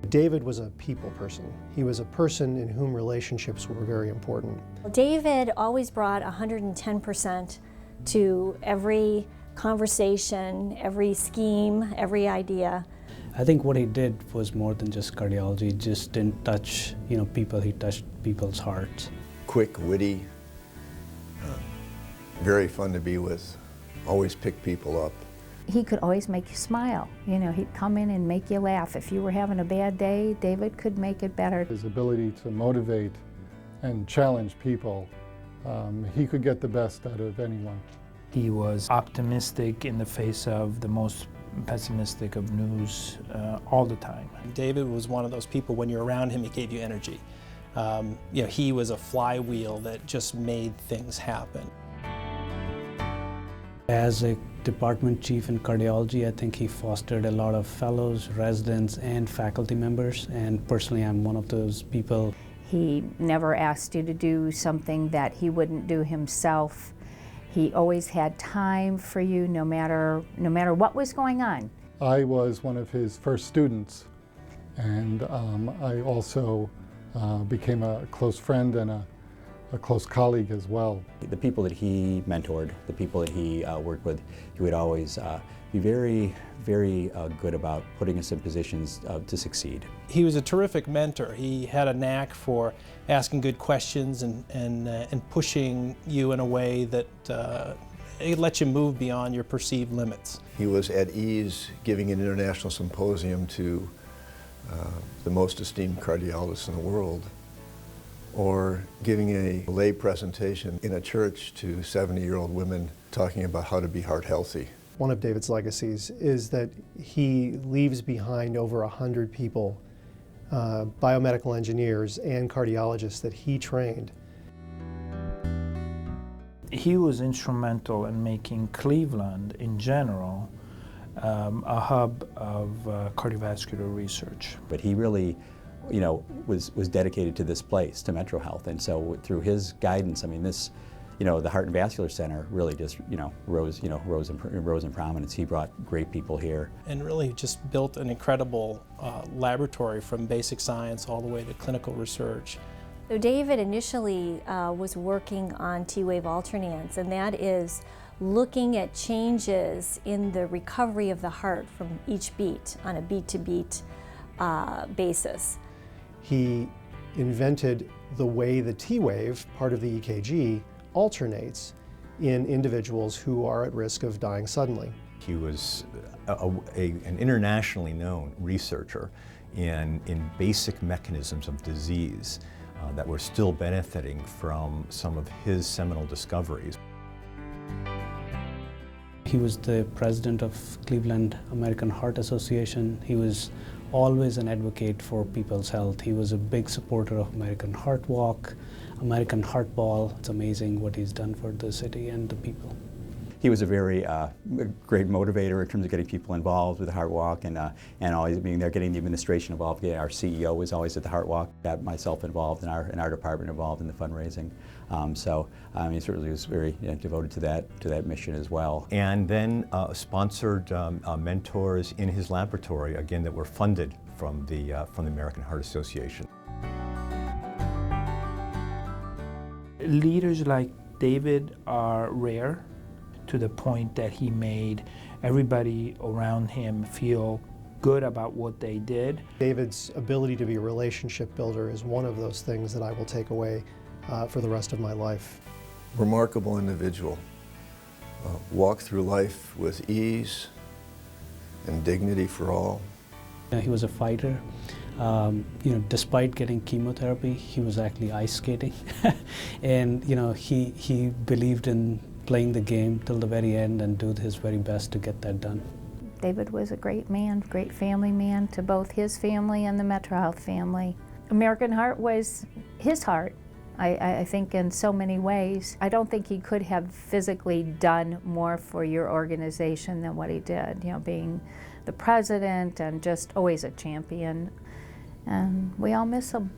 David was a people person. He was a person in whom relationships were very important. David always brought 110% to every conversation, every scheme, every idea. I think what he did was more than just cardiology. He just didn't touch, people. He touched people's hearts. Quick, witty, very fun to be with. Always pick people up. He could always make you smile. He'd come in and make you laugh. If you were having a bad day, David could make it better. His ability to motivate and challenge people, he could get the best out of anyone. He was optimistic in the face of the most pessimistic of news all the time. David was one of those people, when you're around him, he gave you energy. He was a flywheel that just made things happen. As a department chief in cardiology, I think he fostered a lot of fellows, residents, and faculty members, and personally I'm one of those people. He never asked you to do something that he wouldn't do himself. He always had time for you no matter what was going on. I was one of his first students, and I also became a close friend and a close colleague as well. The people that he mentored, the people that he worked with, he would always be very, very good about putting us in positions to succeed. He was a terrific mentor. He had a knack for asking good questions and pushing you in a way that it lets you move beyond your perceived limits. He was at ease giving an international symposium to the most esteemed cardiologists in the world, or giving a lay presentation in a church to 70-year-old women talking about how to be heart healthy. One of David's legacies is that he leaves behind over 100 people, biomedical engineers and cardiologists that he trained. He was instrumental in making Cleveland, in general, a hub of cardiovascular research. But he really was dedicated to this place, to Metro Health, and so through his guidance, the Heart and Vascular Center really just rose in prominence. He brought great people here, and really just built an incredible laboratory from basic science all the way to clinical research. So David initially was working on T-wave alternans, and that is looking at changes in the recovery of the heart from each beat on a beat-to-beat basis. He invented the way the T-wave, part of the EKG, alternates in individuals who are at risk of dying suddenly. He was an internationally known researcher in basic mechanisms of disease that were still benefiting from some of his seminal discoveries. He was the president of Cleveland American Heart Association. He was always an advocate for people's health. He was a big supporter of American Heart Walk, American Heart Ball. It's amazing what he's done for the city and the people. He was a very great motivator in terms of getting people involved with the Heart Walk and always being there, getting the administration involved. Our CEO was always at the Heart Walk, got myself involved in our department involved in the fundraising. He certainly was very devoted to that mission as well. And then sponsored mentors in his laboratory, again, that were funded from the American Heart Association. Leaders like David are rare, to the point that he made everybody around him feel good about what they did. David's ability to be a relationship builder is one of those things that I will take away for the rest of my life. Remarkable individual. Walked through life with ease and dignity for all. He was a fighter. Despite getting chemotherapy, he was actually ice skating. And he believed in playing the game till the very end and do his very best to get that done. David was a great man, great family man to both his family and the Metro Health family. American Heart was his heart, I think, in so many ways. I don't think he could have physically done more for your organization than what he did, being the president and just always a champion. And we all miss him.